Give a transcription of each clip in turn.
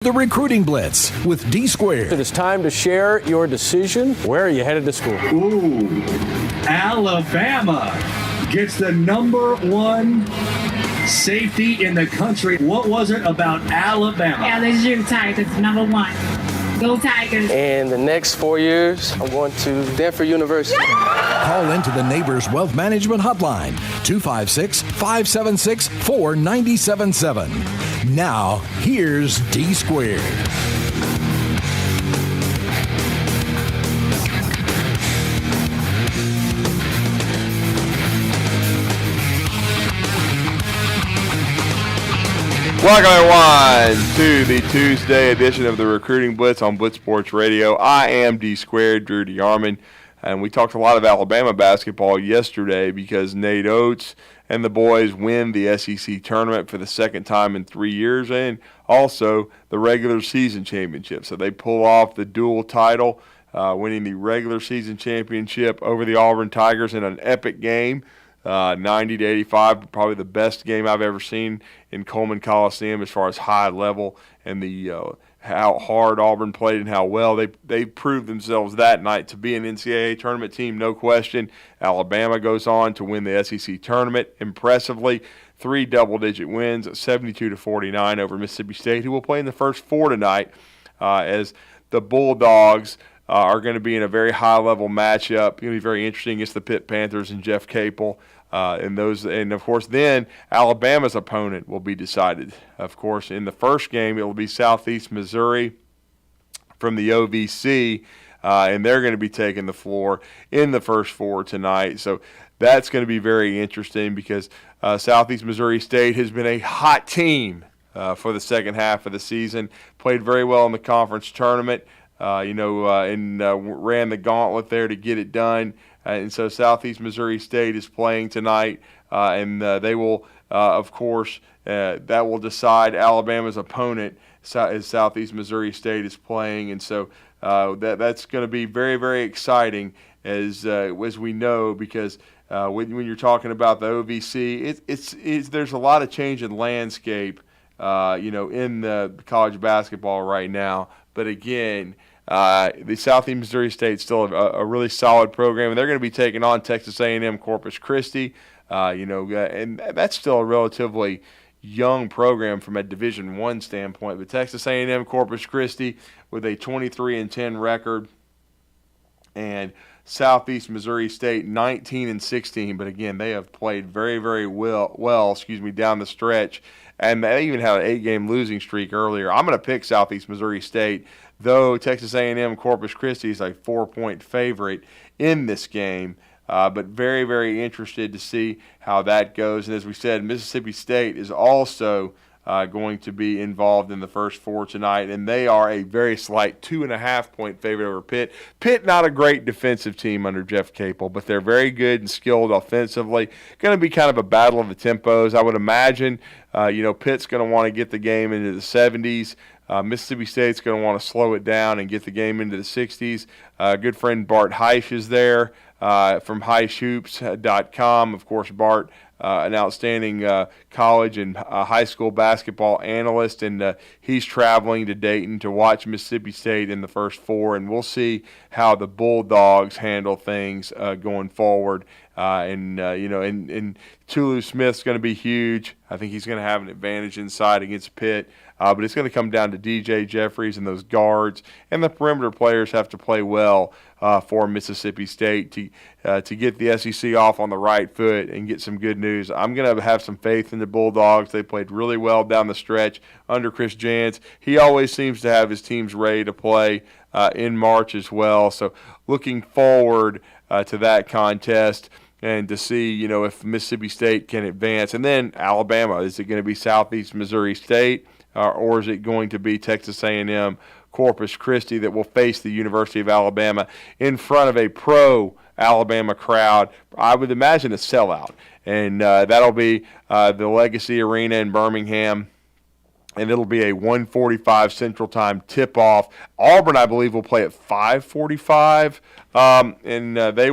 The Recruiting Blitz with D Squared. It is time to share your decision. Where are you headed to school? Ooh, Alabama gets the #1 safety in the country. What was it about Alabama? LSU Tigers, #1. Go Tigers. In the next 4 years, I'm going to Denver University. Call into the Neighbors Wealth Management Hotline, 256-576-4977. Now, here's D Squared. Welcome everyone to the Tuesday edition of the Recruiting Blitz on Blitz Sports Radio. I am D Squared, Drew DeArmond, and we talked a lot of Alabama basketball yesterday because Nate Oates and the boys win the SEC tournament for the second time in 3 years, and also the regular season championship. So they pull off the dual title, winning the regular season championship over the Auburn Tigers in an epic game. 90-85, probably the best game I've ever seen in Coleman Coliseum as far as high level and the how hard Auburn played and how well they proved themselves that night to be an NCAA tournament team, no question. Alabama goes on to win the SEC tournament impressively. 3 double-digit wins, 72-49 over Mississippi State, who will play in the first 4 tonight as the Bulldogs are going to be in a very high-level matchup. It's going to be very interesting against the Pitt Panthers and Jeff Capel. And of course, then Alabama's opponent will be decided. Of course, in the first game, it will be Southeast Missouri from the OVC, and they're going to be taking the floor in the first 4 tonight. So that's going to be very interesting because Southeast Missouri State has been a hot team for the second half of the season, played very well in the conference tournament. And ran the gauntlet there to get it done. And so Southeast Missouri State is playing tonight, and they will, of course, that will decide Alabama's opponent as Southeast Missouri State is playing. And so that's going to be very, very exciting as we know because when you're talking about the OVC, there's a lot of change in landscape, in the college basketball right now. But again, the Southeast Missouri State is still a really solid program, and they're going to be taking on Texas A&M Corpus Christi, and that's still a relatively young program from a Division I standpoint. But Texas A&M Corpus Christi with a 23-10 record, and Southeast Missouri State 19-16. But again, they have played very, very well down the stretch. And they even had an 8-game losing streak earlier. I'm going to pick Southeast Missouri State, though Texas A&M Corpus Christi is a 4-point favorite in this game. But very, very interested to see how that goes. And as we said, Mississippi State is also going to be involved in the first 4 tonight, and they are a very slight 2.5-point favorite over Pitt. Pitt, not a great defensive team under Jeff Capel, but they're very good and skilled offensively. Going to be kind of a battle of the tempos. I would imagine, Pitt's going to want to get the game into the 70s. Mississippi State's going to want to slow it down and get the game into the 60s. Good friend Bart Heisch is there from HeischHoops.com. Of course, Bart, an outstanding college and high school basketball analyst, and he's traveling to Dayton to watch Mississippi State in the first 4, and we'll see how the Bulldogs handle things going forward. And Tulu Smith's going to be huge. I think he's going to have an advantage inside against Pitt. But it's going to come down to DJ Jeffries and those guards, and the perimeter players have to play well for Mississippi State to get the SEC off on the right foot and get some good news. I'm going to have some faith in the Bulldogs. They played really well down the stretch under Chris Jans. He always seems to have his teams ready to play in March as well. So looking forward to that contest and to see, if Mississippi State can advance. And then Alabama, is it going to be Southeast Missouri State? Or is it going to be Texas A&M Corpus Christi that will face the University of Alabama in front of a pro-Alabama crowd? I would imagine a sellout. And that'll be the Legacy Arena in Birmingham. And it'll be a 1:45 Central Time tip-off. Auburn, I believe, will play at 5:45, and they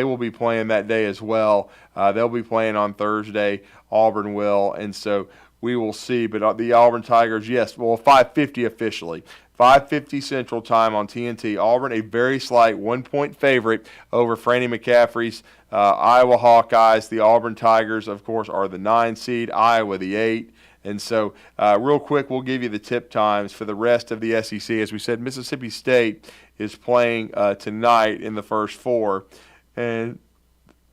will be playing that day as well. They'll be playing on Thursday. Auburn will, and so we will see. But the Auburn Tigers, yes, well, 5:50 officially. 5:50 Central Time on TNT. Auburn, a very slight 1-point favorite over Franny McCaffrey's Iowa Hawkeyes. The Auburn Tigers, of course, are the 9 seed, Iowa the 8. And so real quick, we'll give you the tip times for the rest of the SEC. As we said, Mississippi State is playing tonight in the first 4, and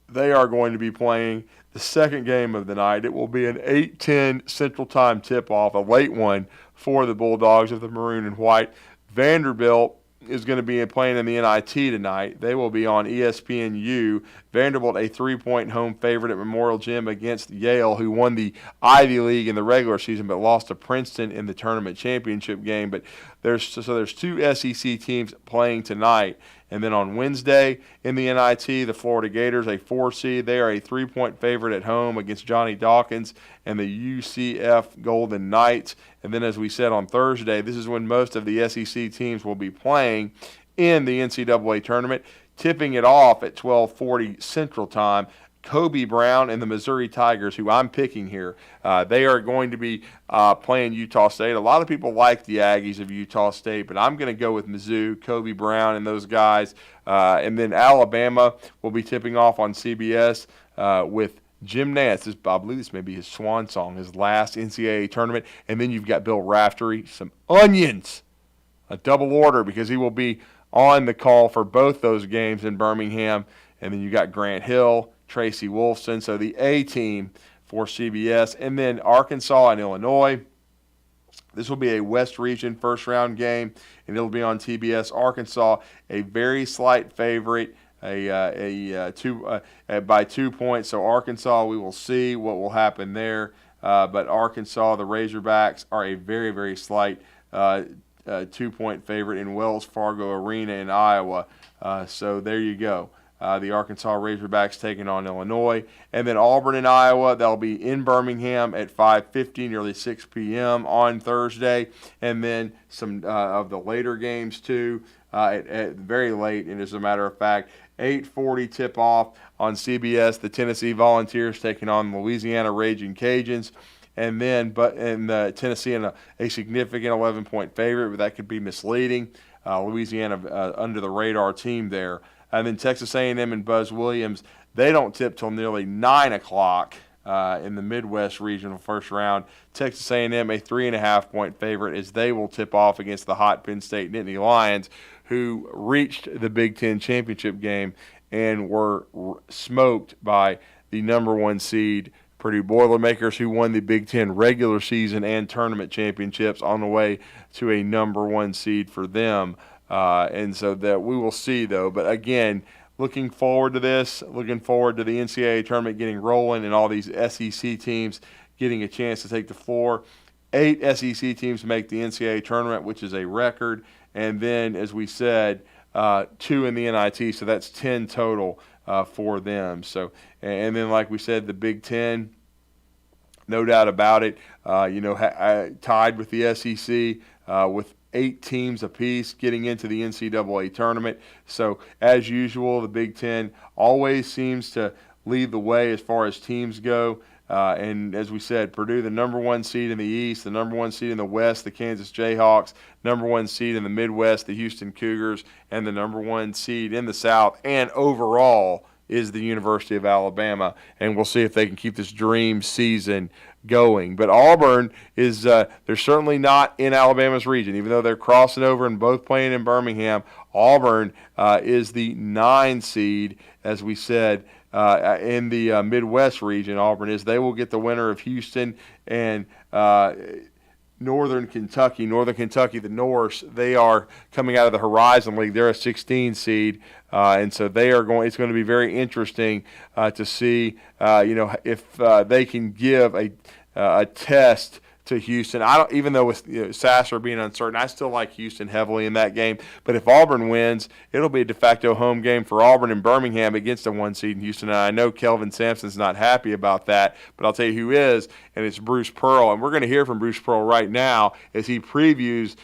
they are going to be playing the second game of the night. It will be an 8:10 Central Time tip-off, a late one for the Bulldogs of the maroon and white. Vanderbilt is going to be playing in the NIT tonight. They will be on ESPNU. Vanderbilt, a 3-point home favorite at Memorial Gym against Yale, who won the Ivy League in the regular season but lost to Princeton in the tournament championship game. But there's 2 SEC teams playing tonight. And then on Wednesday in the NIT, the Florida Gators, a 4 seed. They are a 3-point favorite at home against Johnny Dawkins and the UCF Golden Knights. And then, as we said on Thursday, this is when most of the SEC teams will be playing in the NCAA tournament. Tipping it off at 12:40 Central Time, Kobe Brown and the Missouri Tigers, who I'm picking here. They are going to be playing Utah State. A lot of people like the Aggies of Utah State, but I'm going to go with Mizzou, Kobe Brown, and those guys. And then Alabama will be tipping off on CBS with Jim Nantz. I believe this may be his swan song, his last NCAA tournament. And then you've got Bill Raftery, some onions, a double order, because he will be on the call for both those games in Birmingham. And then you got Grant Hill, Tracy Wolfson, so the A team for CBS. And then Arkansas and Illinois. This will be a West Region first-round game, and it'll be on TBS. Arkansas, a very slight favorite, by 2 points. So Arkansas, we will see what will happen there. But Arkansas, the Razorbacks, are a very, very slight 2-point favorite in Wells Fargo Arena in Iowa. So there you go. The Arkansas Razorbacks taking on Illinois. And then Auburn and Iowa, they'll be in Birmingham at 5:50, nearly 6 p.m. on Thursday. And then some of the later games, too, at very late. And as a matter of fact, 8:40 tip-off on CBS, the Tennessee Volunteers taking on the Louisiana Raging Cajuns. And then Tennessee in a significant 11-point favorite, but that could be misleading. Louisiana under the radar team there. And then Texas A&M and Buzz Williams, they don't tip till nearly 9 o'clock in the Midwest Regional first round. Texas A&M, a 3.5-point favorite, as they will tip off against the hot Penn State Nittany Lions, who reached the Big Ten championship game and were smoked by the number 1 seed Purdue Boilermakers, who won the Big Ten regular season and tournament championships on the way to a number 1 seed for them. And so that we will see, though. But again, looking forward to this, looking forward to the NCAA tournament getting rolling and all these SEC teams getting a chance to take the floor. 8 SEC teams make the NCAA tournament, which is a record. And then, as we said, 2 in the NIT, so that's 10 total for them. So, and then, like we said, the Big Ten, no doubt about it, tied with the SEC with 8 teams apiece getting into the NCAA tournament. So, as usual, the Big Ten always seems to lead the way as far as teams go. And as we said, Purdue, the number 1 seed in the East, the number 1 seed in the West, the Kansas Jayhawks, number 1 seed in the Midwest, the Houston Cougars, and the number 1 seed in the South. And overall is the University of Alabama. And we'll see if they can keep this dream season going. But Auburn is they're certainly not in Alabama's region, even though they're crossing over and both playing in Birmingham. Auburn is the 9 seed, as we said, in the Midwest region. Auburn is. They will get the winner of Houston and Northern Kentucky, the Norse. They are coming out of the Horizon League. They're a 16 seed, and so they are going. It's going to be very interesting to see, if they can give a test to Houston. I don't, even though with Sasser being uncertain, I still like Houston heavily in that game. But if Auburn wins, it'll be a de facto home game for Auburn in Birmingham against a 1 seed in Houston. And I know Kelvin Sampson's not happy about that, but I'll tell you who is, and it's Bruce Pearl. And we're going to hear from Bruce Pearl right now as he previews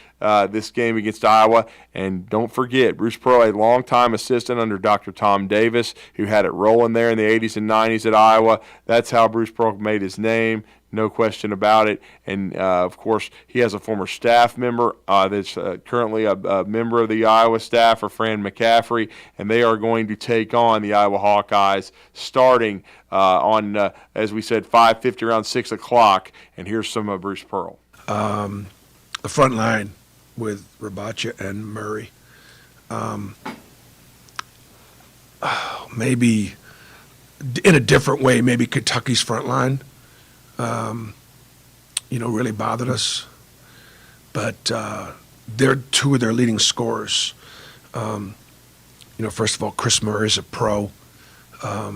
this game against Iowa. And don't forget, Bruce Pearl, a longtime assistant under Dr. Tom Davis, who had it rolling there in the 80s and 90s at Iowa. That's how Bruce Pearl made his name. no question about it. And, of course, he has a former staff member that's currently a member of the Iowa staff, Fran McCaffrey, and they are going to take on the Iowa Hawkeyes starting on, as we said, 5:50 around 6 o'clock. And here's some of Bruce Pearl. The front line with Rabacha and Murray. Maybe in a different way, maybe Kentucky's front line, really bothered us. But they're two of their leading scorers. First of all, Chris Murray is a pro, a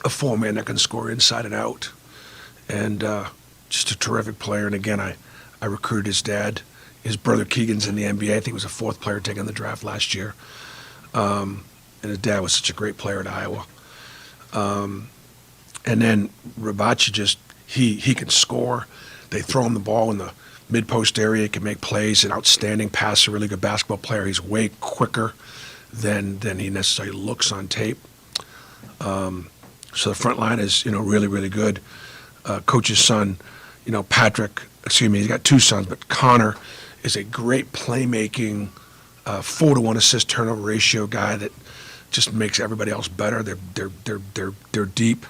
four-man that can score inside and out, and just a terrific player. And again, I recruited his dad. His brother Keegan's in the NBA. I think he was a fourth player taken in the draft last year. And his dad was such a great player at Iowa. And then Rabacha he can score. They throw him the ball in the mid-post area. He can make plays, an outstanding passer, really good basketball player. He's way quicker than he necessarily looks on tape. So the front line is, really, really good. Coach's son, Patrick, he's got two sons, but Connor is a great playmaking, 4-to-1 assist turnover ratio guy that just makes everybody else better. They're deep.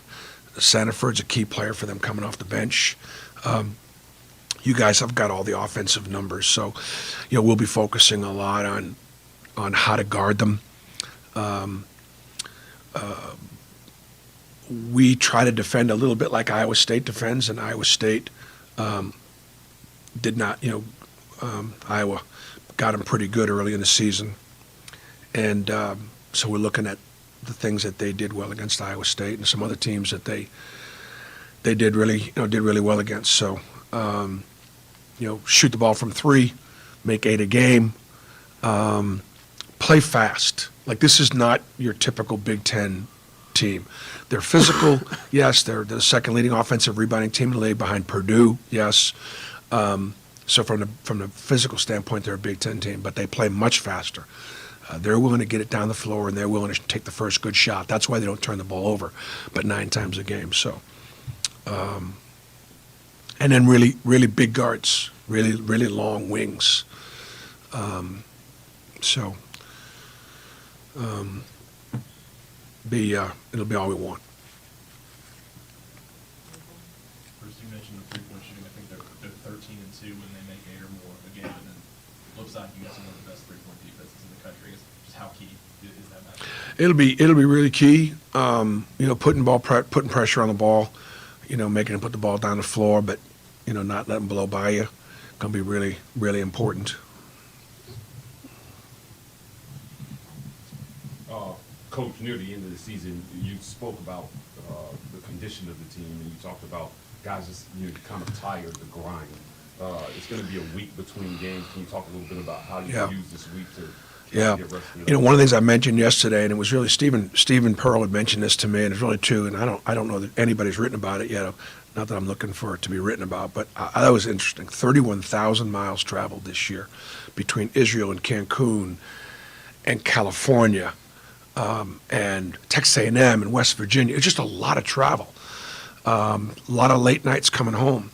Sanford's a key player for them coming off the bench. You guys have got all the offensive numbers, so we'll be focusing a lot on how to guard them. We try to defend a little bit like Iowa State defends, and Iowa State did not. Iowa got them pretty good early in the season, and so we're looking at the things that they did well against Iowa State and some other teams that they did really well against. So shoot the ball from three, make 8 a game, play fast. Like, this is not your typical Big Ten team. They're physical, yes. They're the second leading offensive rebounding team in the league behind Purdue, yes. So from the physical standpoint, they're a Big Ten team, but they play much faster. They're willing to get it down the floor, and they're willing to take the first good shot. That's why they don't turn the ball over, but 9 times a game. So, and then really, really big guards, really, really long wings. It'll be all we want. Bruce, you mentioned the three-point shooting. I think they're 13-2 when they make 8 or more a game. And then flip side, you guys are one of the best three-point defenses in the country. Just how key is that match? It'll be really key. Putting pressure on the ball, making them put the ball down the floor, but not letting them blow by you. Gonna be really, really important. Coach, near the end of the season, you spoke about the condition of the team, and you talked about guys just kind of tired, the grind. It's going to be a week between games. Can you talk a little bit about how you use this week to get rested? One of the things I mentioned yesterday, and it was really Stephen Pearl had mentioned this to me, and it's really true. And I don't know that anybody's written about it yet. Not that I'm looking for it to be written about, but that was interesting. 31,000 miles traveled this year between Israel and Cancun and California. And Texas A&M and West Virginia. It's just a lot of travel, a lot of late nights coming home.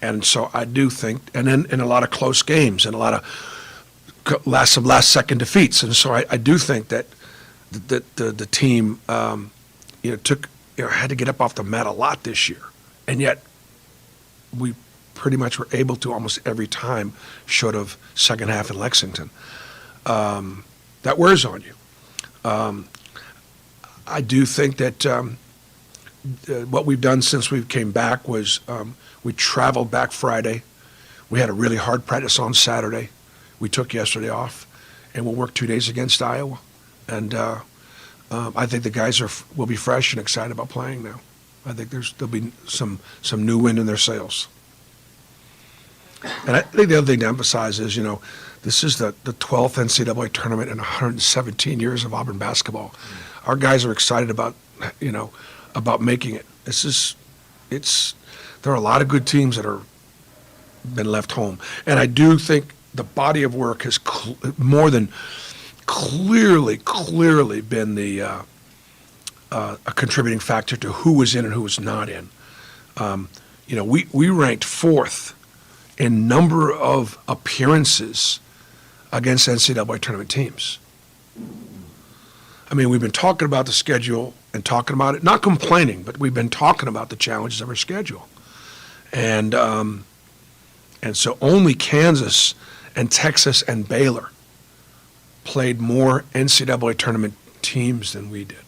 And so I do think, and then in a lot of close games and a lot of last second defeats. And so I do think that the team had to get up off the mat a lot this year. And yet we pretty much were able to almost every time, short of second half in Lexington. That wears on you. I do think that what we've done since we came back was we traveled back Friday. We had a really hard practice on Saturday. We took yesterday off, and we'll work 2 days against Iowa. And I think the guys will be fresh and excited about playing now. I think there'll be some new wind in their sails. And I think the other thing to emphasize is, this is the 12th NCAA tournament in 117 years of Auburn basketball. Our guys are excited about making it. There are a lot of good teams that are been left home, and I do think the body of work has more than clearly been a contributing factor to who was in and who was not in. We ranked fourth in number of appearances against NCAA tournament teams. I mean, we've been talking about the schedule and talking about it, not complaining, but we've been talking about the challenges of our schedule. And so only Kansas and Texas and Baylor played more NCAA tournament teams than we did.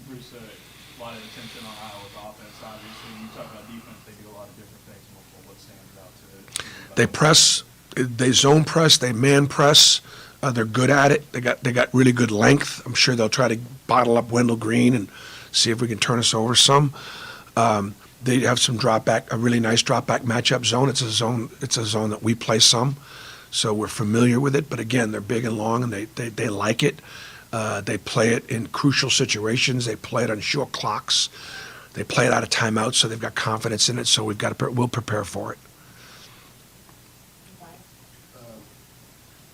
Bruce, a lot of attention on Iowa's offense. Obviously, you talk about defense, they do a lot of different things. What stands out to They press, they zone press, they man press. They're good at it. They got really good length. I'm sure they'll try to bottle up Wendell Green and see if we can turn us over some. They have some drop back, a really nice drop back matchup zone. It's a zone that we play some, so we're familiar with it. But again, they're big and long, and they like it. They play it in crucial situations. They play it on short clocks. They play it out of timeouts, so they've got confidence in it. So we'll prepare for it.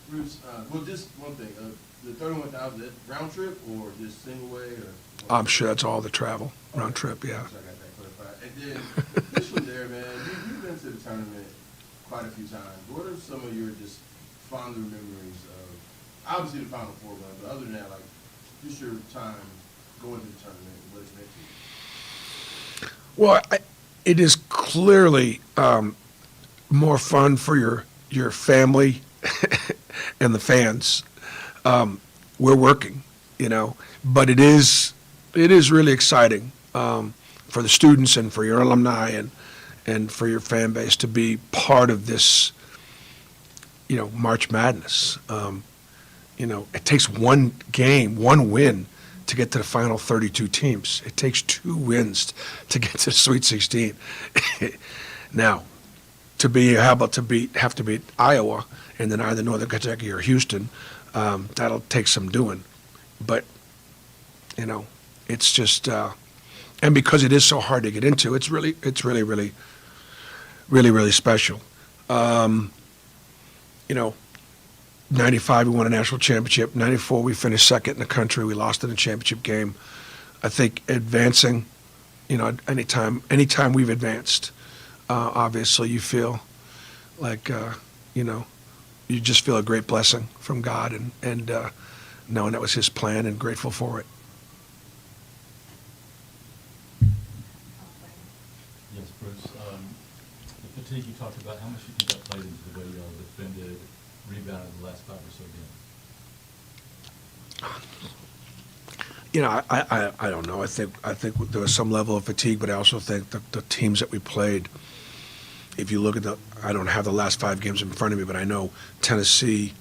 Bruce, well, just one thing. The 31,000, is that round trip or just single way? I'm sure that's all the travel, round trip, yeah. So I got that clarified. And then, this one there, man, you've been to the tournament quite a few times. What are some of your just fonder memories of, obviously the Final Four run, but other than that, like, just your time going to the tournament and what it's meant to you? Well, it is clearly more fun for your family and the fans. We're working, but it is really exciting for the students and for your alumni and for your fan base to be part of this, March Madness. It takes one game, one win to get to the final 32 teams. It takes 2 wins to get to the Sweet 16. Now, have to beat Iowa and then either Northern Kentucky or Houston, that'll take some doing. But, it's just, and because it is so hard to get into, it's really special. 95, we won a national championship. 94, we finished second in the country. We lost in the championship game. I think advancing, anytime we've advanced, obviously you feel like, you just feel a great blessing from God and knowing that was His plan and grateful for it. Yes, Bruce. The fatigue you talked about, how much do you think that played into the way you all defended, rebounded the last 5 or so games? I don't know. I think there was some level of fatigue, but I also think the teams that we played, if you look at I don't have the last 5 games in front of me, but I know Tennessee,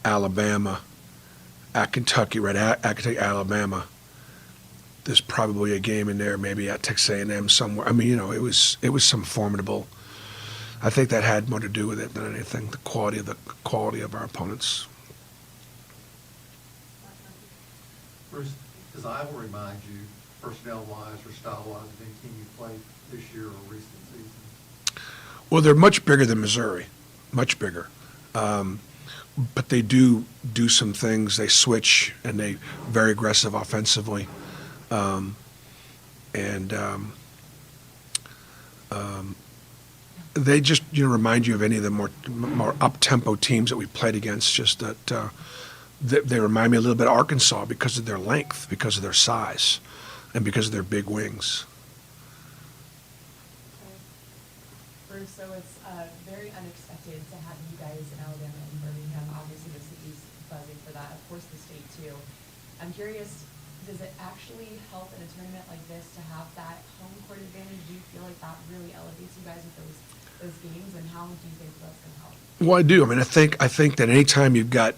Alabama, at Kentucky, right at Kentucky, Alabama. There's probably a game in there, maybe at Texas A&M somewhere. I mean, it was some formidable. I think that had more to do with it than anything. The quality of our opponents. Bruce, does Iowa remind you, personnel-wise or style-wise, of any team you played this year or recent seasons? Well, they're much bigger than Missouri, much bigger. But they do some things. They switch, and they very aggressive offensively. They just remind you of any of the more up-tempo teams that we played against. Just that they remind me a little bit of Arkansas because of their length, because of their size, and because of their big wings. Bruce, so it's very unexpected to have you guys in Alabama and Birmingham. Obviously, the city's buzzing for that. Of course, the state too. I'm curious, does it actually help in a tournament like this to have that home court advantage? Do you feel like that really elevates you guys with those games, and how do you think that's going to help? Well, I do. I mean, I think that anytime you've got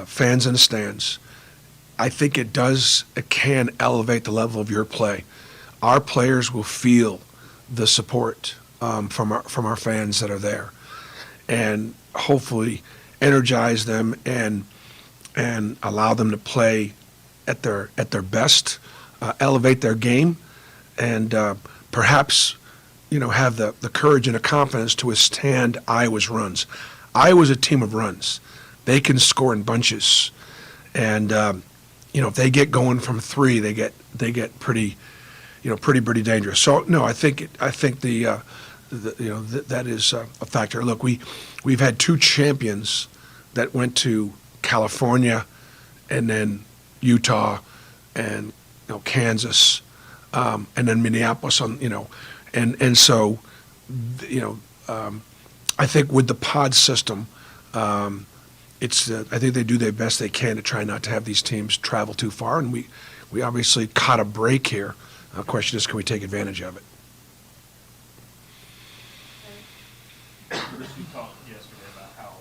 fans in the stands, I think it can elevate the level of your play. Our players will feel the support from our fans that are there, and hopefully energize them and allow them to play at their best, elevate their game, and perhaps have the courage and the confidence to withstand Iowa's runs. Iowa's a team of runs. They can score in bunches, and if they get going from 3, they get pretty dangerous. So no, I think that is a factor. Look, we've had 2 champions that went to California, and then Utah, and Kansas, and then Minneapolis. And so I think with the pod system, I think they do their best they can to try not to have these teams travel too far, and we obviously caught a break here. The question is, can we take advantage of it? Bruce, you talked yesterday about how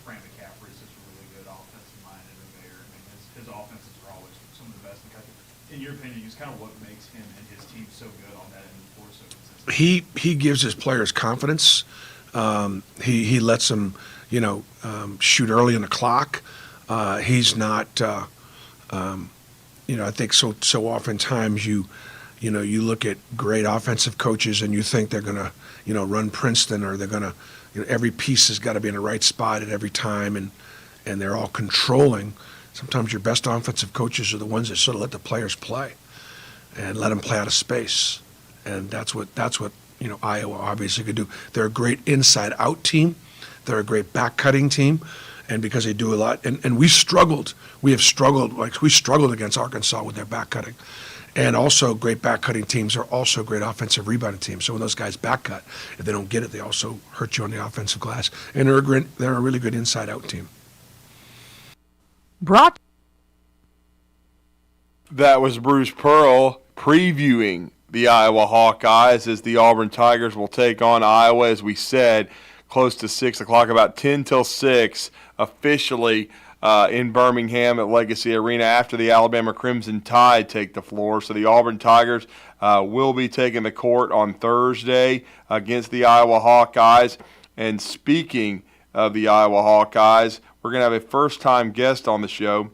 Fran McCaffrey's such a really good offensive-minded innovator. I mean, his offenses are always some of the best in the country. In your opinion, is kind of what makes him and his team so good on that end of the floor so consistent? He gives his players confidence. He lets them, shoot early in the clock. He's not, I think so oftentimes you look at great offensive coaches and you think they're going to, run Princeton, or they're going to, every piece has got to be in the right spot at every time, and they're all controlling. Sometimes your best offensive coaches are the ones that sort of let the players play and let them play out of space. And that's what Iowa obviously could do. They're a great inside-out team. They're a great back-cutting team, and because they do a lot. And we have struggled against Arkansas with their back-cutting. And also, great back-cutting teams are also great offensive rebounding teams. So when those guys back-cut, if they don't get it, they also hurt you on the offensive glass. And they're a really good inside-out team. That was Bruce Pearl previewing the Iowa Hawkeyes as the Auburn Tigers will take on Iowa, as we said, close to 6 o'clock, about 10 till 6, officially in Birmingham at Legacy Arena after the Alabama Crimson Tide take the floor. So the Auburn Tigers will be taking the court on Thursday against the Iowa Hawkeyes. And speaking of the Iowa Hawkeyes, we're going to have a first-time guest on the show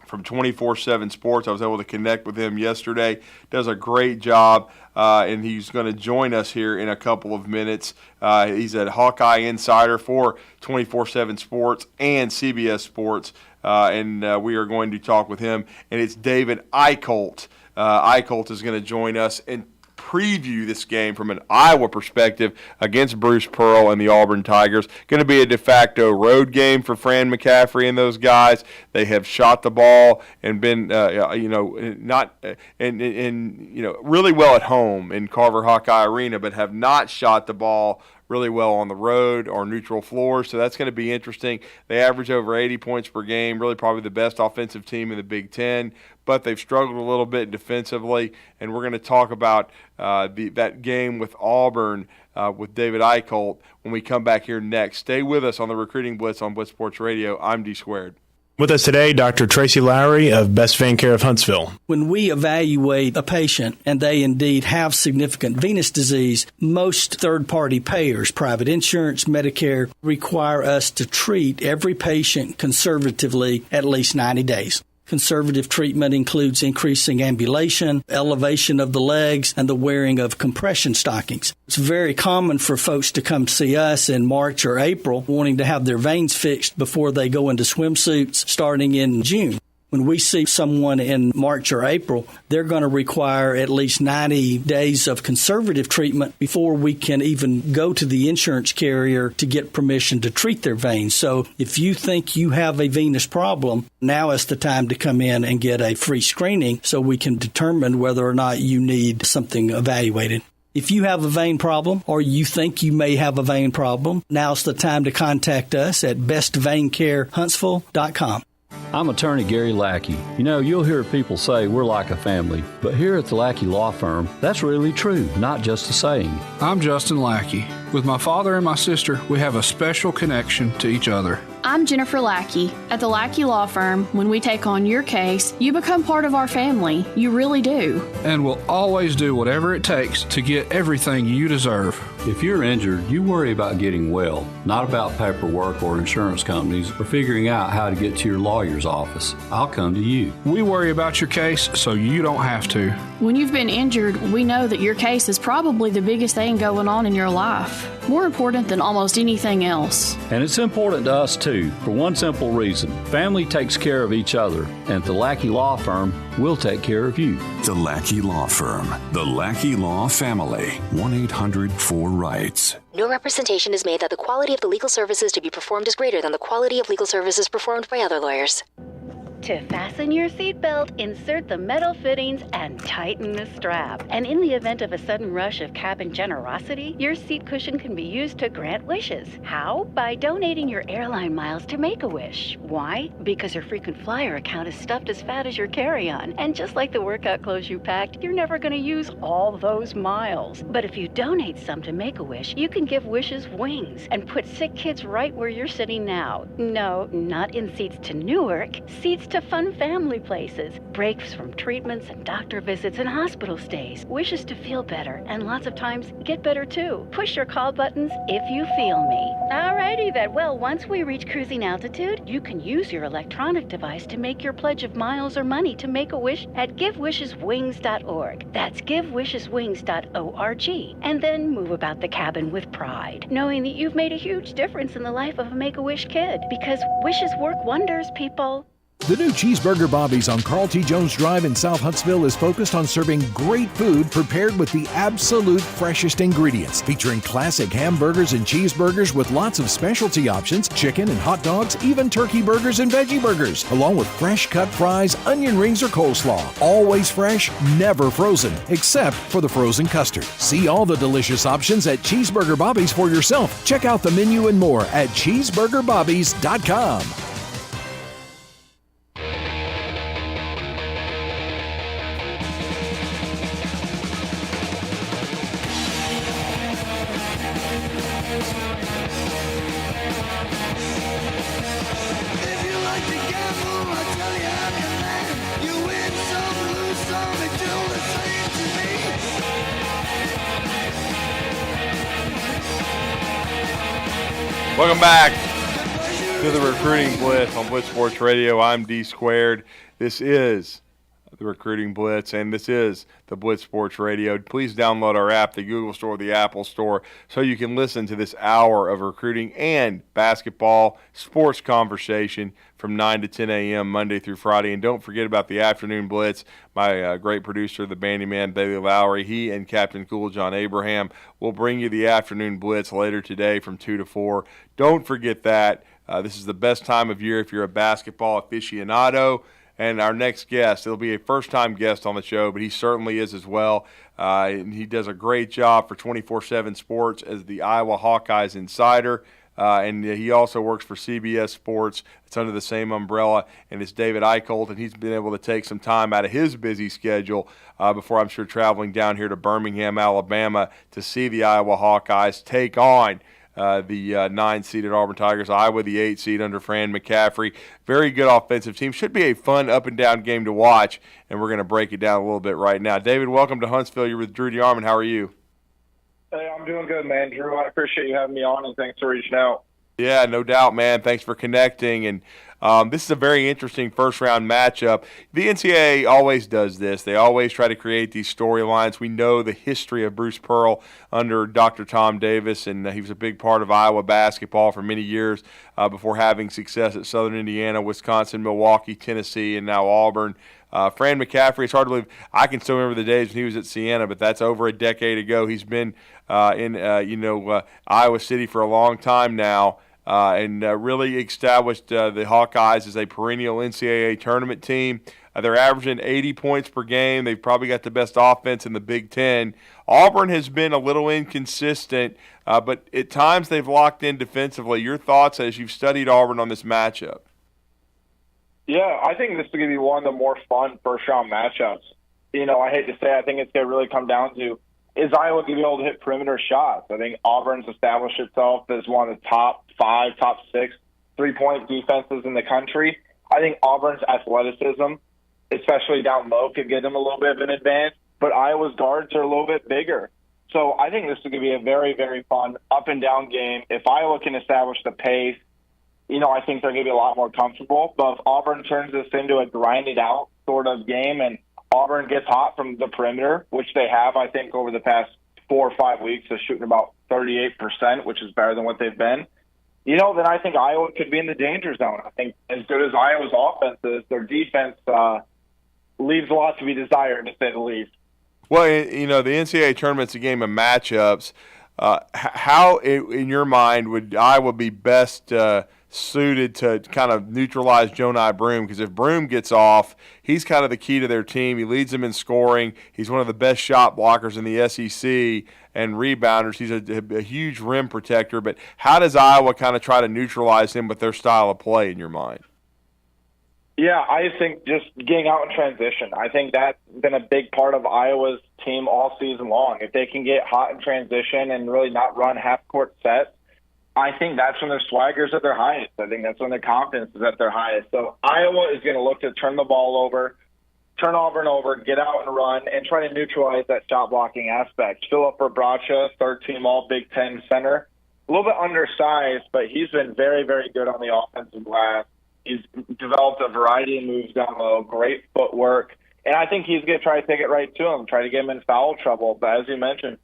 from 24/7 Sports. I was able to connect with him yesterday. Does a great job, and he's going to join us here in a couple of minutes. He's a Hawkeye insider for 24/7 Sports and CBS Sports, and we are going to talk with him. And it's David Eicholt. Eicholt is going to join us and preview this game from an Iowa perspective against Bruce Pearl and the Auburn Tigers. Going to be a de facto road game for Fran McCaffrey and those guys. They have shot the ball and been, really well at home in Carver Hawkeye Arena, but have not shot the ball really well on the road or neutral floors. So that's going to be interesting. They average over 80 points per game, really probably the best offensive team in the Big Ten, but they've struggled a little bit defensively. And we're going to talk about that game with Auburn with David Eicholt when we come back here next. Stay with us on the Recruiting Blitz on Blitz Sports Radio. I'm D Squared. With us today, Dr. Tracy Lowry of Best Vein Care of Huntsville. When we evaluate a patient and they indeed have significant venous disease, most third-party payers, private insurance, Medicare, require us to treat every patient conservatively at least 90 days. Conservative treatment includes increasing ambulation, elevation of the legs, and the wearing of compression stockings. It's very common for folks to come see us in March or April wanting to have their veins fixed before they go into swimsuits starting in June. When we see someone in March or April, they're going to require at least 90 days of conservative treatment before we can even go to the insurance carrier to get permission to treat their veins. So if you think you have a venous problem, now is the time to come in and get a free screening so we can determine whether or not you need something evaluated. If you have a vein problem or you think you may have a vein problem, now's the time to contact us at bestveincarehuntsville.com. I'm attorney Gary Lackey. You'll hear people say we're like a family, but here at the Lackey Law Firm, that's really true, not just a saying. I'm Justin Lackey. With my father and my sister, we have a special connection to each other. I'm Jennifer Lackey. At the Lackey Law Firm, when we take on your case, you become part of our family. You really do. And we'll always do whatever it takes to get everything you deserve. If you're injured, you worry about getting well, not about paperwork or insurance companies or figuring out how to get to your lawyer's office. I'll come to you. We worry about your case so you don't have to. When you've been injured, we know that your case is probably the biggest thing going on in your life, more important than almost anything else. And it's important to us, too, for one simple reason. Family takes care of each other, and at the Lackey Law Firm, we'll take care of you. The Lackey Law Firm. The Lackey Law Family. 1-800-4RIGHTS. No representation is made that the quality of the legal services to be performed is greater than the quality of legal services performed by other lawyers. To fasten your seatbelt, insert the metal fittings and tighten the strap. And in the event of a sudden rush of cabin generosity, your seat cushion can be used to grant wishes. How? By donating your airline miles to Make-A-Wish. Why? Because your frequent flyer account is stuffed as fat as your carry-on. And just like the workout clothes you packed, you're never going to use all those miles. But if you donate some to Make-A-Wish, you can give wishes wings and put sick kids right where you're sitting now. No, not in seats to Newark. Seats to fun family places, breaks from treatments and doctor visits and hospital stays, wishes to feel better, and lots of times get better too. Push your call buttons if you feel me. Alrighty then, well, once we reach cruising altitude, you can use your electronic device to make your pledge of miles or money to Make-A-Wish at givewisheswings.org. That's givewisheswings.org. And then move about the cabin with pride, knowing that you've made a huge difference in the life of a Make-A-Wish kid, because wishes work wonders, people. The new Cheeseburger Bobby's on Carl T. Jones Drive in South Huntsville is focused on serving great food prepared with the absolute freshest ingredients, featuring classic hamburgers and cheeseburgers with lots of specialty options, chicken and hot dogs, even turkey burgers and veggie burgers, along with fresh cut fries, onion rings, or coleslaw. Always fresh, never frozen, except for the frozen custard. See all the delicious options at Cheeseburger Bobby's for yourself. Check out the menu and more at cheeseburgerbobbies.com. Welcome back to the Recruiting Blitz on Blitz Sports Radio. I'm D Squared. This is the Recruiting Blitz, and this is the Blitz Sports Radio. Please download our app, the Google Store, the Apple Store, so you can listen to this hour of recruiting and basketball sports conversation from 9 to 10 a.m. Monday through Friday. And don't forget about the Afternoon Blitz. My great producer, the Bandyman, Bailey Lowry, he and Captain Cool John Abraham will bring you the Afternoon Blitz later today from 2 to 4. Don't forget that. This is the best time of year if you're a basketball aficionado. And our next guest, it'll be a first-time guest on the show, but he certainly is as well. And he does a great job for 24/7 Sports as the Iowa Hawkeyes insider. And he also works for CBS Sports. It's under the same umbrella, and it's David Eicholt, and he's been able to take some time out of his busy schedule before, I'm sure, traveling down here to Birmingham, Alabama to see the Iowa Hawkeyes take on the 9-seeded Auburn Tigers. Iowa, the 8 seed under Fran McCaffrey. Very good offensive team. Should be a fun up-and-down game to watch, and we're going to break it down a little bit right now. David, welcome to Huntsville. You're with Drew DeArmond. How are you? Hey, I'm doing good, man. Drew, I appreciate you having me on, and thanks for reaching out. Yeah, no doubt, man. Thanks for connecting. And this is a very interesting first-round matchup. The NCAA always does this. They always try to create these storylines. We know the history of Bruce Pearl under Dr. Tom Davis, and he was a big part of Iowa basketball for many years before having success at Southern Indiana, Wisconsin, Milwaukee, Tennessee, and now Auburn. Fran McCaffrey, it's hard to believe. I can still remember the days when he was at Siena, but that's over a decade ago. He's been in Iowa City for a long time now. And really established the Hawkeyes as a perennial NCAA tournament team. They're averaging 80 points per game. They've probably got the best offense in the Big Ten. Auburn has been a little inconsistent, but at times they've locked in defensively. Your thoughts as you've studied Auburn on this matchup? Yeah, I think this is going to be one of the more fun first-round matchups. You know, I hate to say, I think it's going to really come down to, is Iowa going to be able to hit perimeter shots? I think Auburn's established itself as one of the top 5, top 6 three-point defenses in the country. I think Auburn's athleticism, especially down low, could get them a little bit of an advantage, but Iowa's guards are a little bit bigger. So I think this is going to be a very, very fun up-and-down game. If Iowa can establish the pace, you know, I think they're going to be a lot more comfortable. But if Auburn turns this into a grind-it-out sort of game and Auburn gets hot from the perimeter, which they have, I think, over the past 4 or 5 weeks, they're shooting about 38%, which is better than what they've been. Then I think Iowa could be in the danger zone. I think as good as Iowa's offense is, their defense leaves a lot to be desired, to say the least. Well, the NCAA tournament's a game of matchups. How, in your mind, would Iowa be best suited to kind of neutralize Jonai Broome? Because if Broome gets off, he's kind of the key to their team. He leads them in scoring. He's one of the best shot blockers in the SEC and rebounders. He's a huge rim protector. But how does Iowa kind of try to neutralize him with their style of play, in your mind? Yeah, I think just getting out in transition. I think that's been a big part of Iowa's team all season long. If they can get hot in transition and really not run half-court sets, I think that's when their swagger's at their highest. I think that's when their confidence is at their highest. So Iowa is going to look to turn the ball over, turn Auburn over, get out and run, and try to neutralize that shot-blocking aspect. Philip Bracha, third-team All-Big Ten center, a little bit undersized, but he's been very, very good on the offensive glass. He's developed a variety of moves down low, great footwork, and I think he's going to try to take it right to him, try to get him in foul trouble. But as you mentioned,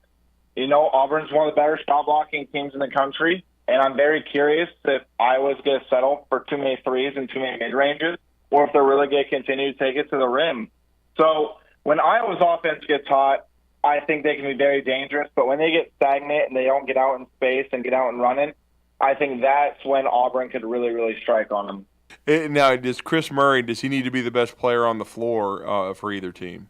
Auburn's one of the better shot-blocking teams in the country, and I'm very curious if Iowa's going to settle for too many threes and too many mid-ranges, or if they're really going to continue to take it to the rim. So when Iowa's offense gets hot, I think they can be very dangerous, but when they get stagnant and they don't get out in space and get out and running, I think that's when Auburn could really, really strike on them. Now, does Chris Murray, does he need to be the best player on the floor for either team?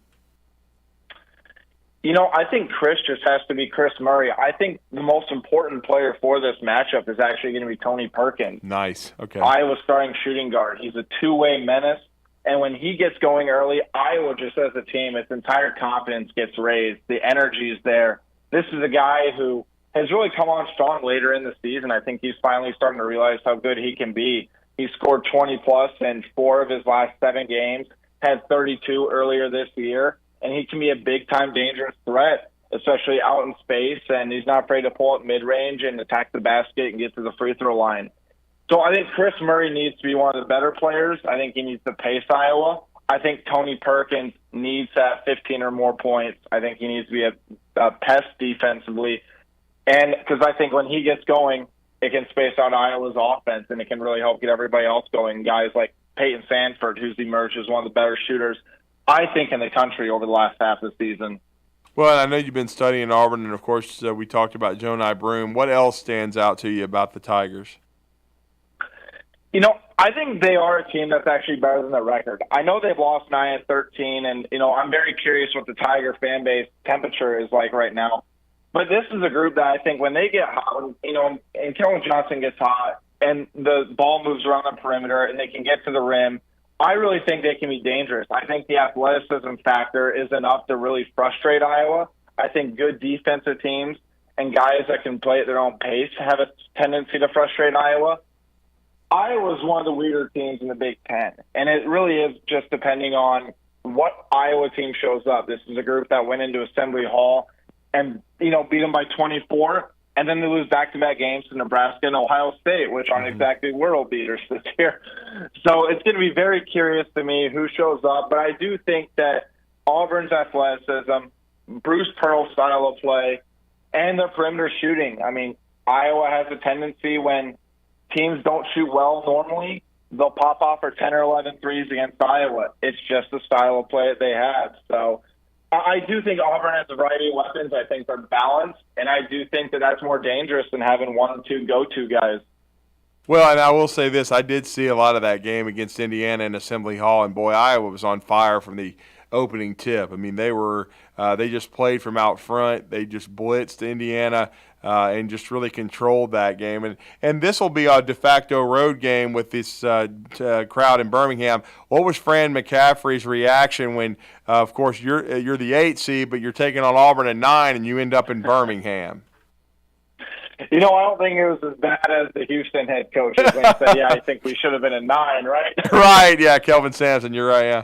I think Chris just has to be Chris Murray. I think the most important player for this matchup is actually going to be Tony Perkins. Nice. Okay. Iowa's starting shooting guard. He's a two-way menace, and when he gets going early, Iowa just as a team, its entire confidence gets raised. The energy is there. This is a guy who has really come on strong later in the season. I think he's finally starting to realize how good he can be. He scored 20-plus in 4 of his last 7 games, had 32 earlier this year, and he can be a big-time dangerous threat, especially out in space, and he's not afraid to pull up mid-range and attack the basket and get to the free throw line. So I think Chris Murray needs to be one of the better players. I think he needs to pace Iowa. I think Tony Perkins needs to have 15 or more points. I think he needs to be a pest defensively, and because I think when he gets going, it can space out Iowa's offense, and it can really help get everybody else going. Guys like Peyton Sanford, who's emerged as one of the better shooters, I think, in the country over the last half of the season. Well, I know you've been studying Auburn, and, of course, we talked about Jonai Broome. What else stands out to you about the Tigers? I think they are a team that's actually better than their record. I know they've lost 9 of 13, and, I'm very curious what the Tiger fan base temperature is like right now. But this is a group that I think when they get hot, and Kellen Johnson gets hot, and the ball moves around the perimeter, and they can get to the rim, I really think they can be dangerous. I think the athleticism factor is enough to really frustrate Iowa. I think good defensive teams and guys that can play at their own pace have a tendency to frustrate Iowa. Iowa's one of the weirder teams in the Big Ten, and it really is just depending on what Iowa team shows up. This is a group that went into Assembly Hall and, beat them by 24, and then they lose back-to-back games to Nebraska and Ohio State, which aren't exactly world beaters this year. So it's going to be very curious to me who shows up, but I do think that Auburn's athleticism, Bruce Pearl's style of play, and their perimeter shooting. I mean, Iowa has a tendency when teams don't shoot well normally, they'll pop off for 10 or 11 threes against Iowa. It's just the style of play that they have. So I do think Auburn has a variety of weapons. I think they're balanced, and I do think that that's more dangerous than having 1 or 2 go-to guys. Well, and I will say this. I did see a lot of that game against Indiana in Assembly Hall, and, boy, Iowa was on fire from the opening tip. I mean, they just played from out front. They just blitzed Indiana and just really controlled that game. And this will be a de facto road game with this crowd in Birmingham. What was Fran McCaffrey's reaction when, of course, you're the 8 seed, but you're taking on Auburn at 9, and you end up in Birmingham? I don't think it was as bad as the Houston head coaches when he said, I think we should have been at 9, right? Right, yeah, Kelvin Sampson, you're right, yeah.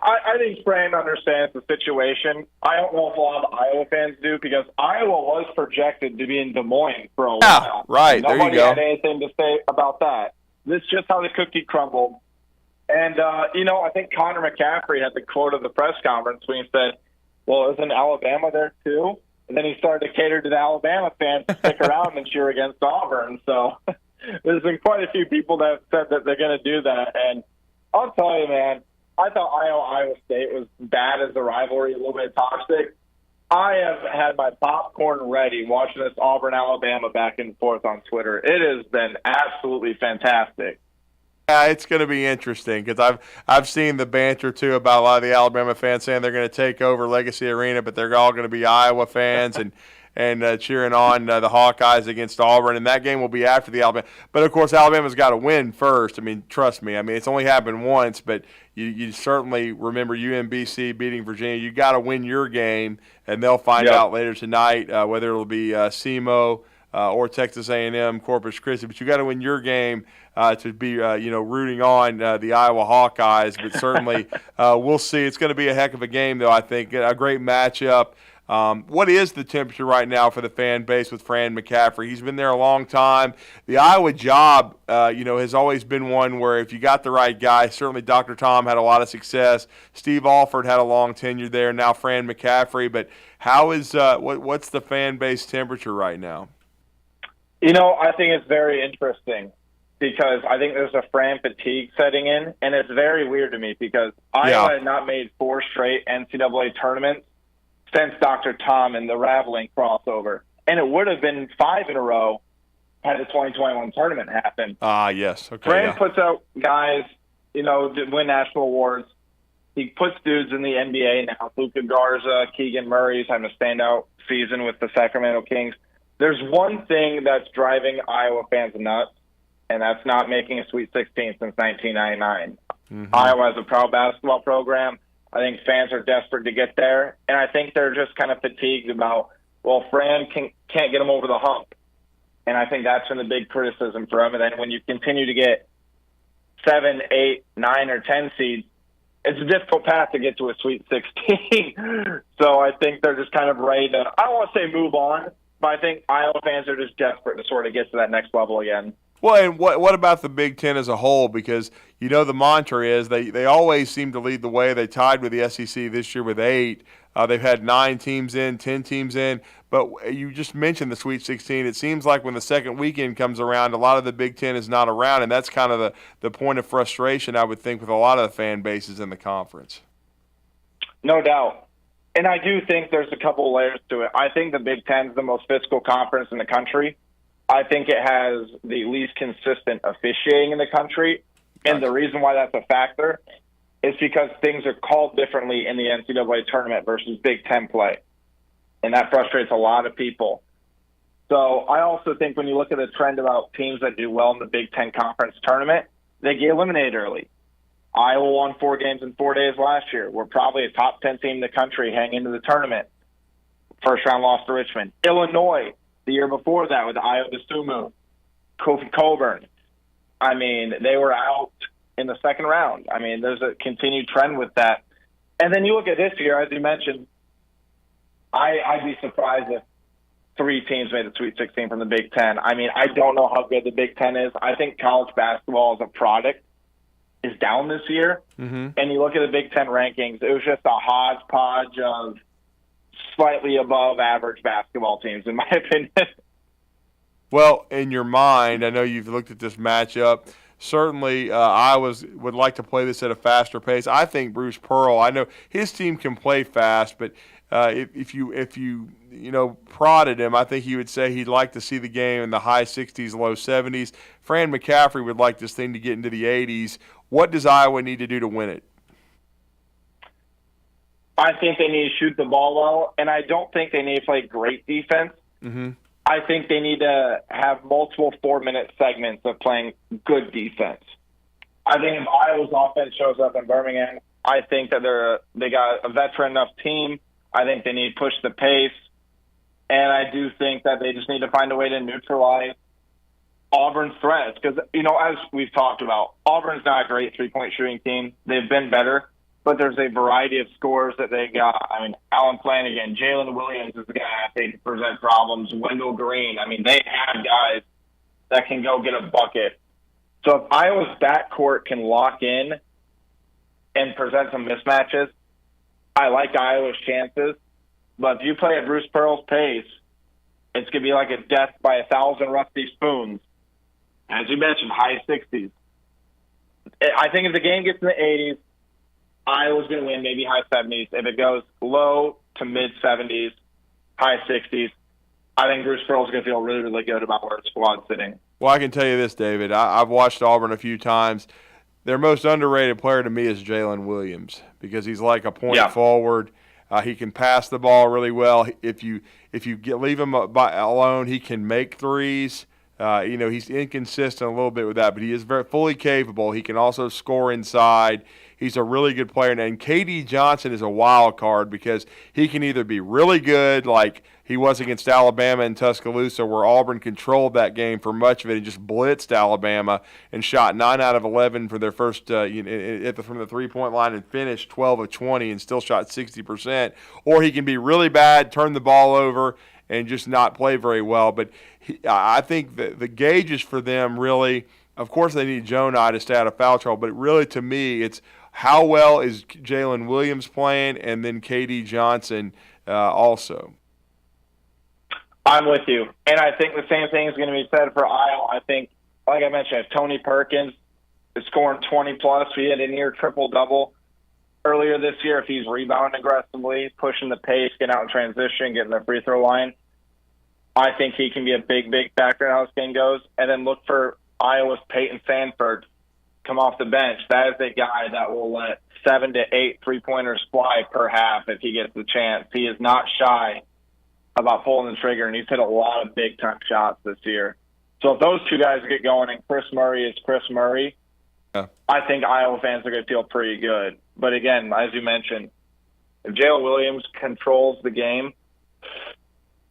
I think Fran understands the situation. I don't know if a lot of Iowa fans do because Iowa was projected to be in Des Moines for a while. Yeah, right. Nobody there you go. had anything to say about that. This is just how the cookie crumbled. And, I think Connor McCaffrey had the quote of the press conference when he said, well, isn't Alabama there too? And then he started to cater to the Alabama fans to stick around and cheer against Auburn. So there's been quite a few people that have said that they're going to do that. And I'll tell you, man, I thought Iowa State was bad as a rivalry, a little bit toxic. I have had my popcorn ready watching this Auburn-Alabama back and forth on Twitter. It has been absolutely fantastic. Yeah, it's going to be interesting because I've seen the banter too about a lot of the Alabama fans saying they're going to take over Legacy Arena, but they're all going to be Iowa fans and cheering on the Hawkeyes against Auburn. And that game will be after the Alabama. But of course, Alabama's got to win first. I mean, trust me. I mean, it's only happened once, but you certainly remember UMBC beating Virginia. You got to win your game, and they'll find out later tonight whether it'll be SEMO or Texas A&M, Corpus Christi. But you got to win your game to be, rooting on the Iowa Hawkeyes. But certainly we'll see. It's going to be a heck of a game, though, I think. A great matchup. What is the temperature right now for the fan base with Fran McCaffrey? He's been there a long time. The Iowa job, has always been one where if you got the right guy, certainly Dr. Tom had a lot of success. Steve Alford had a long tenure there. Now Fran McCaffrey. But how is what's the fan base temperature right now? I think it's very interesting because I think there's a Fran fatigue setting in, and it's very weird to me because Iowa had not made 4 straight NCAA tournaments since Dr. Tom and the Raveling crossover. And it would have been 5 in a row had the 2021 tournament happened. Yes. Okay. Fran puts out guys, to win national awards. He puts dudes in the NBA now. Luka Garza, Keegan Murray's having a standout season with the Sacramento Kings. There's one thing that's driving Iowa fans nuts, and that's not making a Sweet 16 since 1999. Mm-hmm. Iowa has a proud basketball program. I think fans are desperate to get there, and I think they're just kind of fatigued about, Fran can't get them over the hump. And I think that's been the big criticism for him. And then when you continue to get 7, 8, 9, or 10 seeds, it's a difficult path to get to a Sweet 16. So I think they're just kind of ready to, I don't want to say move on, but I think Iowa fans are just desperate to sort of get to that next level again. Well, and what about the Big Ten as a whole? Because, the mantra is they always seem to lead the way. They tied with the SEC this year with 8. They've had 9 teams in, 10 teams in. But you just mentioned the Sweet 16. It seems like when the second weekend comes around, a lot of the Big Ten is not around, and that's kind of the point of frustration, I would think, with a lot of the fan bases in the conference. No doubt. And I do think there's a couple layers to it. I think the Big Ten is the most physical conference in the country. I think it has the least consistent officiating in the country. And the reason why that's a factor is because things are called differently in the NCAA tournament versus Big Ten play. And that frustrates a lot of people. So I also think when you look at the trend about teams that do well in the Big Ten Conference tournament, they get eliminated early. Iowa won 4 games in 4 days last year. We're probably a top 10 team in the country hanging into the tournament. First round loss to Richmond. Illinois, the year before that with Iowa DeSumo, Kofi Coburn. I mean, they were out in the second round. I mean, there's a continued trend with that. And then you look at this year, as you mentioned, I'd be surprised if 3 teams made the Sweet 16 from the Big Ten. I mean, I don't know how good the Big Ten is. I think college basketball as a product is down this year. Mm-hmm. And you look at the Big Ten rankings, it was just a hodgepodge of slightly above average basketball teams, in my opinion. Well, in your mind, I know you've looked at this matchup. Certainly, Iowa would like to play this at a faster pace. I think Bruce Pearl, I know his team can play fast, but if you prodded him, I think he would say he'd like to see the game in the high 60s, low 70s. Fran McCaffrey would like this thing to get into the 80s. What does Iowa need to do to win it? I think they need to shoot the ball well, and I don't think they need to play great defense. Mm-hmm. I think they need to have multiple 4-minute segments of playing good defense. I think if Iowa's offense shows up in Birmingham, I think that they got a veteran enough team. I think they need to push the pace, and I do think that they just need to find a way to neutralize Auburn's threats because, as we've talked about, Auburn's not a great three-point shooting team. They've been better. But there's a variety of scores that they got. I mean, Alan Flanagan, Jalen Williams is the guy I think present problems. Wendell Green. I mean, they have guys that can go get a bucket. So if Iowa's backcourt can lock in and present some mismatches, I like Iowa's chances. But if you play at Bruce Pearl's pace, it's going to be like a death by 1,000 rusty spoons. As you mentioned, high 60s. I think if the game gets in the 80s, Iowa's going to win, maybe high 70s. If it goes low to mid 70s, high 60s, I think Bruce Pearl's going to feel really, really good about where his squad's sitting. Well, I can tell you this, David. I've watched Auburn a few times. Their most underrated player to me is Jalen Williams because he's like a point forward. He can pass the ball really well. If you leave him alone, he can make threes. He's inconsistent a little bit with that, but he is very fully capable. He can also score inside. He's a really good player. And KD Johnson is a wild card because he can either be really good like he was against Alabama in Tuscaloosa where Auburn controlled that game for much of it and just blitzed Alabama and shot 9 out of 11 for their first from the three-point line and finished 12 of 20 and still shot 60%. Or he can be really bad, turn the ball over, and just not play very well. But I think the gauges for them really, of course they need Jonai to stay out of foul trouble, but really to me it's how well is Jalen Williams playing and then KD Johnson also. I'm with you. And I think the same thing is going to be said for Iowa. I think, like I mentioned, if Tony Perkins is scoring 20-plus, we had a near triple-double earlier this year. If he's rebounding aggressively, pushing the pace, getting out in transition, getting the free throw line, I think he can be a big, big factor in how this game goes. And then look for Iowa's Peyton Sanford come off the bench. That is a guy that will let 7 to 8 three-pointers fly per half if he gets the chance. He is not shy about pulling the trigger, and he's hit a lot of big-time shots this year. So if those two guys get going and Chris Murray is Chris Murray, I think Iowa fans are going to feel pretty good. But again, as you mentioned, if Jalen Williams controls the game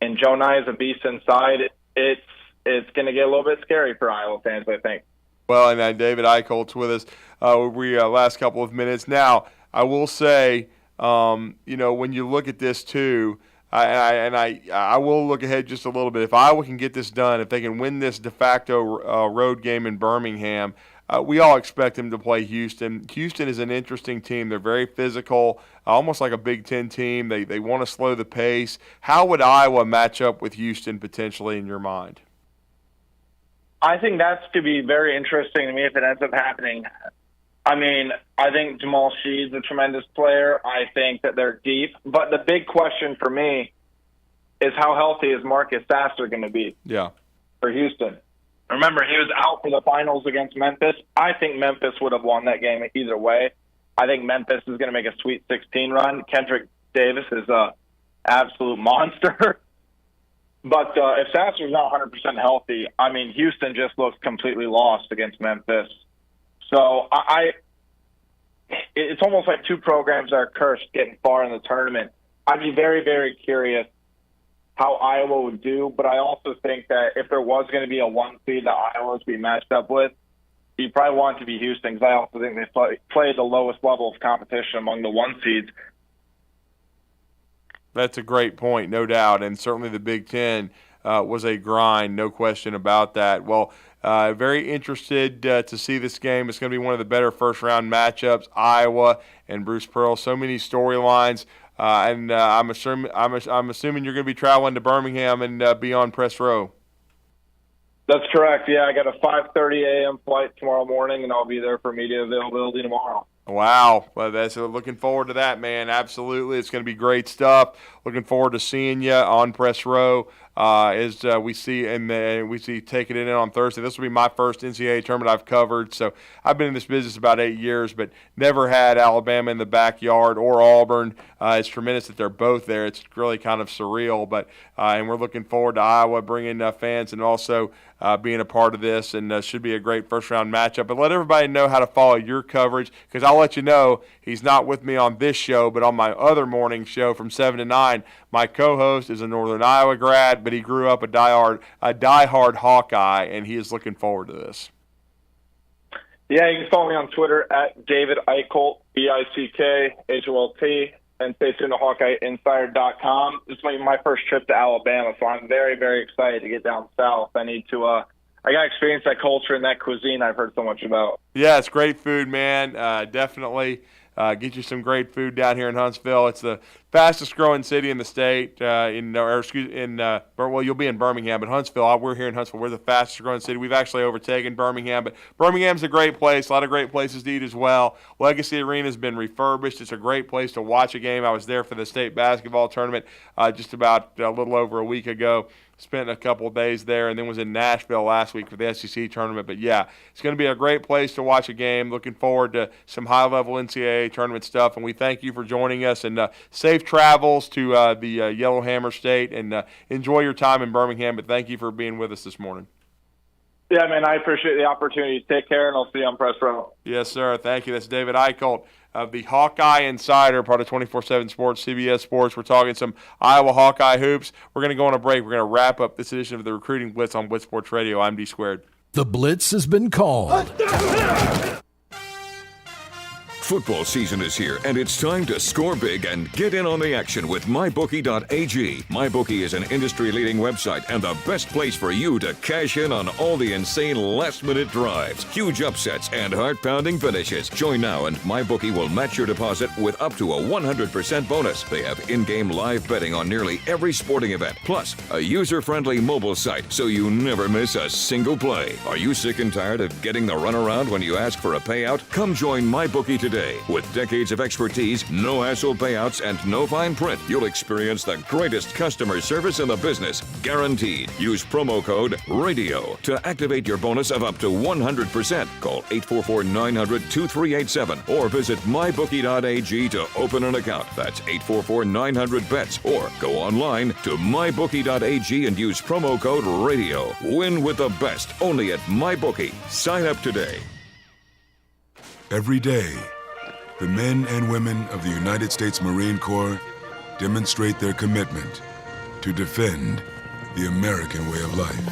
and Jonai is a beast inside, it's going to get a little bit scary for Iowa fans, I think. Well, and David Eicholt's with us. Last couple of minutes. Now, I will say, when you look at this too, I will look ahead just a little bit. If Iowa can get this done, if they can win this de facto road game in Birmingham, we all expect them to play Houston. Houston is an interesting team. They're very physical, almost like a Big Ten team. They want to slow the pace. How would Iowa match up with Houston potentially in your mind? I think that's going to be very interesting to me if it ends up happening. I mean, I think Jamal Sheed's a tremendous player. I think that they're deep. But the big question for me is how healthy is Marcus Sasser going to be for Houston? Remember, he was out for the finals against Memphis. I think Memphis would have won that game either way. I think Memphis is going to make a Sweet 16 run. Kendrick Davis is an absolute monster. But if Sasser's not 100% healthy, I mean, Houston just looks completely lost against Memphis. So it's almost like two programs are cursed getting far in the tournament. I'd be very, very curious how Iowa would do, but I also think that if there was going to be a one seed that Iowa would be matched up with, you probably want it to be Houston because I also think they play the lowest level of competition among the one seeds. That's a great point, no doubt, and certainly the Big Ten was a grind, no question about that. Well, very interested to see this game. It's going to be one of the better first-round matchups, Iowa and Bruce Pearl. So many storylines, and I'm assuming you're going to be traveling to Birmingham and be on press row. That's correct. Yeah, I got a 5:30 a.m. flight tomorrow morning, and I'll be there for media availability tomorrow. Wow. Well, looking forward to that, man. Absolutely. It's going to be great stuff. Looking forward to seeing you on press row as we see taking it in on Thursday. This will be my first NCAA tournament I've covered. So I've been in this business about 8 years, but never had Alabama in the backyard or Auburn. It's tremendous that they're both there. It's really kind of surreal, but and we're looking forward to Iowa bringing fans and also being a part of this, and should be a great first-round matchup. But let everybody know how to follow your coverage, because I'll let you know he's not with me on this show, but on my other morning show from 7 to 9, my co-host is a Northern Iowa grad, but he grew up a diehard Hawkeye, and he is looking forward to this. Yeah, you can follow me on Twitter at David Eicholt, BICKHOLT, and stay tuned to HawkeyeInsider.com. This might be my first trip to Alabama, so I'm very, very excited to get down south. I need to I got to experience that culture and that cuisine I've heard so much about. Yeah, it's great food, man. Definitely. get you some great food down here in Huntsville. It's the fastest growing city in the state. Well, you'll be in Birmingham, but Huntsville. We're here in Huntsville. We're the fastest growing city. We've actually overtaken Birmingham, but Birmingham's a great place. A lot of great places to eat as well. Legacy Arena's been refurbished. It's a great place to watch a game. I was there for the state basketball tournament just about a little over a week ago. Spent a couple of days there, and then was in Nashville last week for the SEC tournament. But, yeah, it's going to be a great place to watch a game. Looking forward to some high-level NCAA tournament stuff, and we thank you for joining us. And safe travels to the Yellowhammer State, and enjoy your time in Birmingham. But thank you for being with us this morning. Yeah, man, I appreciate the opportunity. Take care, and I'll see you on Press Row. Yes, sir. Thank you. That's David Eichholt of the Hawkeye Insider, part of 24/7 Sports, CBS Sports. We're talking some Iowa Hawkeye hoops. We're going to go on a break. We're going to wrap up this edition of the Recruiting Blitz on Blitz Sports Radio. I'm D Squared. The Blitz has been called. Football season is here, and it's time to score big and get in on the action with MyBookie.ag. MyBookie is an industry-leading website and the best place for you to cash in on all the insane last-minute drives, huge upsets, and heart-pounding finishes. Join now, and MyBookie will match your deposit with up to a 100% bonus. They have in-game live betting on nearly every sporting event, plus a user-friendly mobile site so you never miss a single play. Are you sick and tired of getting the runaround when you ask for a payout? Come join MyBookie today. With decades of expertise, no hassle payouts, and no fine print, you'll experience the greatest customer service in the business, guaranteed. Use promo code RADIO to activate your bonus of up to 100%. Call 844-900-2387 or visit mybookie.ag to open an account. That's 844-900-BETS, or go online to mybookie.ag and use promo code RADIO. Win with the best, only at MyBookie. Sign up today. Every day, the men and women of the United States Marine Corps demonstrate their commitment to defend the American way of life.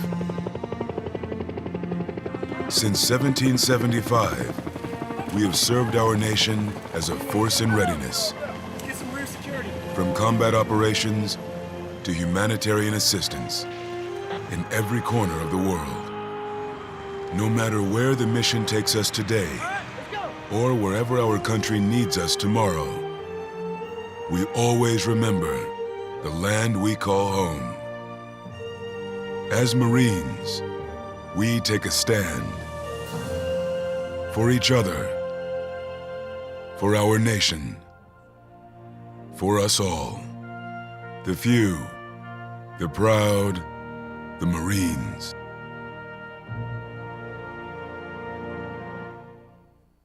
Since 1775, we have served our nation as a force in readiness. From combat operations to humanitarian assistance in every corner of the world. No matter where the mission takes us today, or wherever our country needs us tomorrow, we always remember the land we call home. As Marines, we take a stand for each other, for our nation, for us all. The few, the proud, the Marines.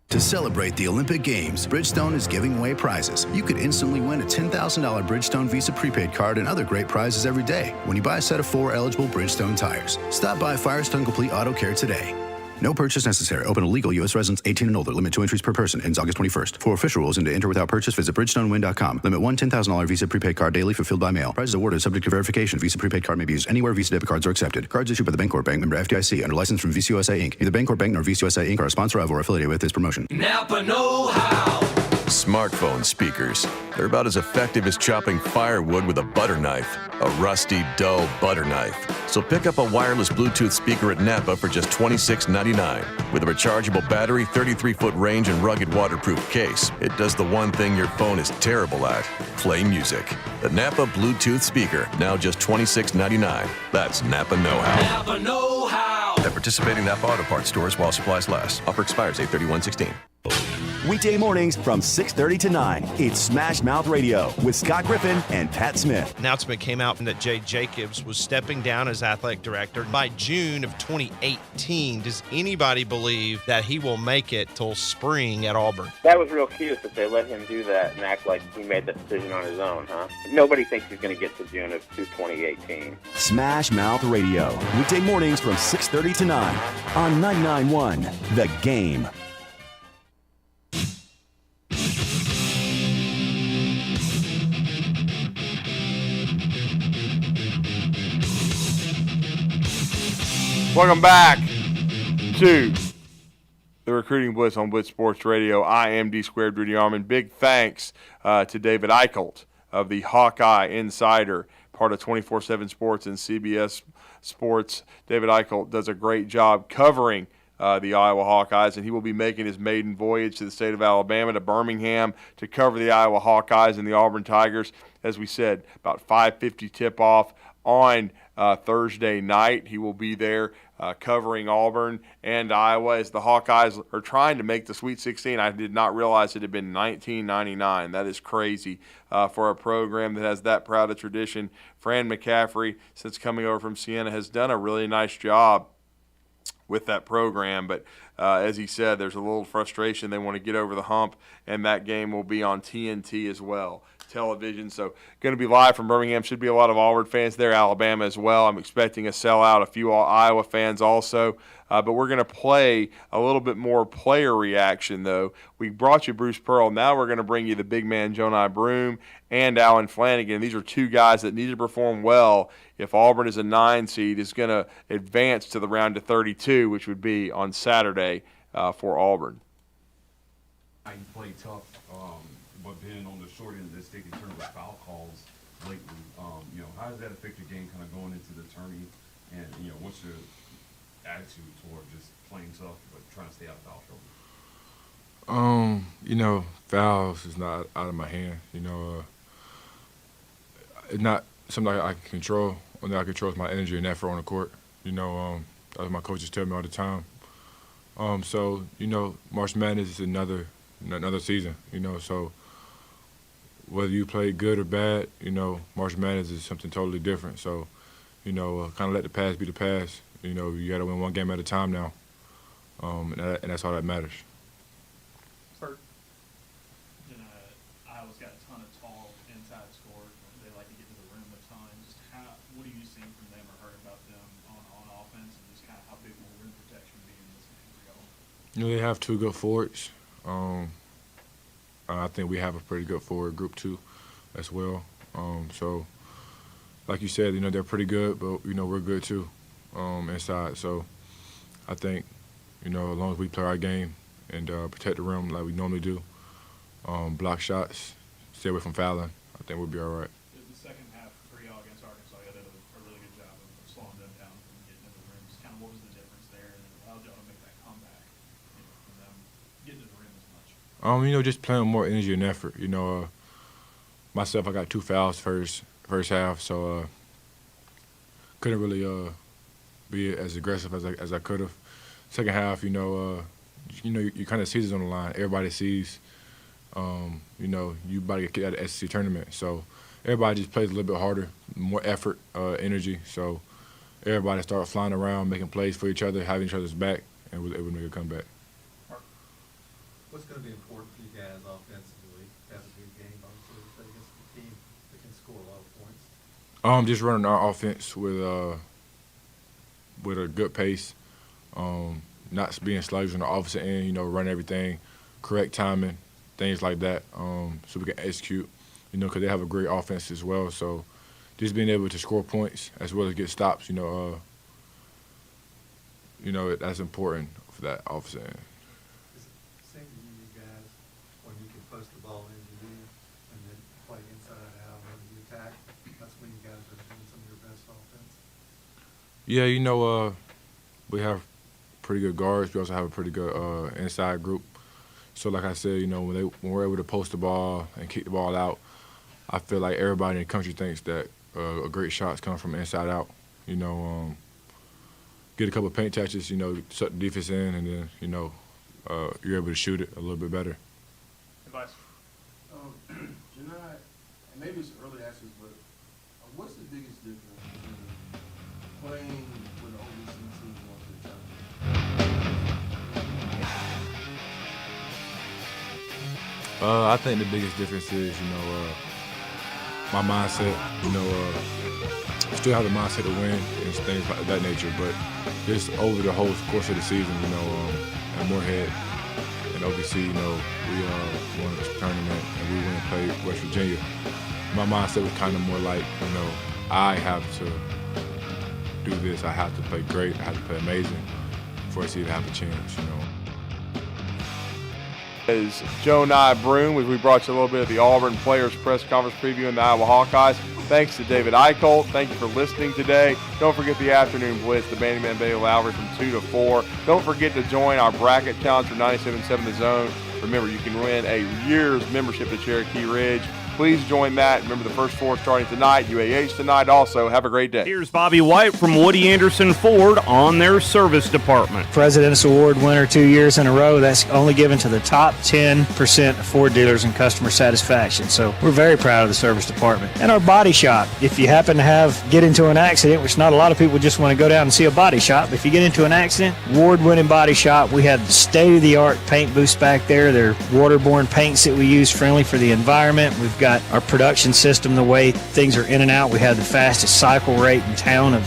To celebrate the Olympic Games, Bridgestone is giving away prizes. You could instantly win a $10,000 Bridgestone Visa prepaid card and other great prizes every day when you buy a set of 4 eligible Bridgestone tires. Stop by Firestone Complete Auto Care today. No purchase necessary. Open to legal U.S. residents 18 and older. Limit 2 entries per person. Ends August 21st. For official rules and to enter without purchase, visit BridgestoneWin.com. Limit one $10,000 Visa prepaid card daily fulfilled by mail. Prizes awarded subject to verification. Visa prepaid card may be used anywhere Visa debit cards are accepted. Cards issued by the Bancorp Bank, member FDIC, under license from Visa USA Inc. Neither Bancorp Bank nor Visa USA Inc. are a sponsor of or affiliated with this promotion. Napa know-how. Smartphone speakers. They're about as effective as chopping firewood with a butter knife. A rusty, dull butter knife. So pick up a wireless Bluetooth speaker at Napa for just $26.99. With a rechargeable battery, 33-foot range, and rugged waterproof case, it does the one thing your phone is terrible at: play music. The Napa Bluetooth speaker, now just $26.99. That's Napa know-how. Napa know-how. At participating Napa Auto Parts stores while supplies last. Offer expires 8/31/16. Weekday mornings from 6:30 to 9. It's Smash Mouth Radio with Scott Griffin and Pat Smith. Announcement came out that Jay Jacobs was stepping down as athletic director by June of 2018. Does anybody believe that he will make it till spring at Auburn? That was real cute that they let him do that and act like he made that decision on his own, huh? Nobody thinks he's going to get to June of 2018. Smash Mouth Radio. Weekday mornings from 6:30 to 9 on 99.1 The Game. Welcome back to the Recruiting Blitz on Blitz Sports Radio. I am D Squared Rudy Armand. Big thanks to David Eichholt of the Hawkeye Insider, part of 24/7 Sports and CBS Sports. David Eichholt does a great job covering the Iowa Hawkeyes, and he will be making his maiden voyage to the state of Alabama, to Birmingham, to cover the Iowa Hawkeyes and the Auburn Tigers. As we said, about 5:50 tip-off on Thursday night. He will be there covering Auburn and Iowa as the Hawkeyes are trying to make the Sweet 16. I did not realize it had been 1999. That is crazy for a program that has that proud a tradition. Fran McCaffrey, since coming over from Siena, has done a really nice job with that program, but as he said, there's a little frustration. They want to get over the hump, and that game will be on TNT as well, television. So going to be live from Birmingham. Should be a lot of Auburn fans there, Alabama as well. I'm expecting a sellout, a few Iowa fans also. But we're going to play a little bit more player reaction, though. We brought you Bruce Pearl. Now we're going to bring you the big man, Jonai Broome, and Alan Flanagan. These are two guys that need to perform well if Auburn is a 9 seed, is going to advance to the round of 32, which would be on Saturday for Auburn. You play tough, but being on the short end of the stick in terms of foul calls lately, how does that affect your game kind of going into the tourney? And, what's your attitude toward just playing tough but trying to stay out of foul trouble? Fouls is not out of my hand. It's not something I can control. Only I control is my energy and effort on the court. That's what my coaches tell me all the time. So March Madness is another season. So whether you play good or bad, March Madness is something totally different. So, kind of let the past be the past. You got to win one game at a time now, and that's all that matters. Iowa's got a ton of tall inside scores. They like to get to the rim a ton. Just what are you seeing from them or heard about them on offense, and just kind of how big will rim protection be in this game for y'all? They have two good forwards. I think we have a pretty good forward group too, as well. So, like you said, they're pretty good, but we're good too, inside. So, I think, as long as we play our game and protect the rim like we normally do, block shots, stay away from fouling, I think we'll be all right. The second half for y'all against Arkansas, y'all did a really good job of slowing them down from getting in the rim. Just kind of what was the difference there, and it allowed y'all to make that comeback from them getting to the rim as much? Just playing with more energy and effort. Myself, I got 2 fouls first half, so couldn't really be as aggressive as I could have. Second half, you kind of see this on the line. Everybody sees, you about to get out of the SEC tournament. So everybody just plays a little bit harder, more effort, energy. So everybody started flying around, making plays for each other, having each other's back, and was able to make a comeback. What's going to be important for you guys offensively to have a good game, obviously, against a team that can score a lot of points? Just running our offense with a good pace, not being sluggish on the opposite end, run everything, correct timing, things like that, so we can execute, because they have a great offense as well. So just being able to score points as well as get stops, that's important for that opposite end. Same to you guys, when you can post the ball into you and then play inside out when you attack, that's when you guys are doing some of your best offense? Yeah, we have pretty good guards. We also have a pretty good inside group. So like I said, when we're able to post the ball and kick the ball out, I feel like everybody in the country thinks that a great shots come from inside out. Get a couple of paint touches, suck the defense in, and then, you're able to shoot it a little bit better. Advice? Jonai, maybe it's early to ask this, but what's the biggest difference between playing with an OVC team and going to the tournament? I think the biggest difference is, my mindset. I still have the mindset to win and things like that nature, but just over the whole course of the season, at Moorhead and OVC, we won this tournament and we went and played West Virginia. My mindset was kind of more like, I have to do this. I have to play great. I have to play amazing for us to even have a chance, Is Jonai Broome, as we brought you a little bit of the Auburn players press conference preview in the Iowa Hawkeyes. Thanks to David Eicholt. Thank you for listening today. Don't forget the afternoon blitz, the Bandyman Bailey Lowry from 2 to 4. Don't forget to join our bracket challenge for 97.7 The Zone. Remember, you can win a year's membership to Cherokee Ridge. Please join that. Remember, the first four starting tonight, UAH tonight also. Have a great day. Here's Bobby White from Woody Anderson Ford on their service department. President's Award winner 2 years in a row. That's only given to the top 10% of Ford dealers in customer satisfaction. So we're very proud of the service department. And our body shop. If you happen to get into an accident, which not a lot of people just want to go down and see a body shop, but if you get into an accident, award-winning body shop. We have the state-of-the-art paint booths back there. They're waterborne paints that we use, friendly for the environment. We've got our production system, the way things are in and out. We have the fastest cycle rate in town of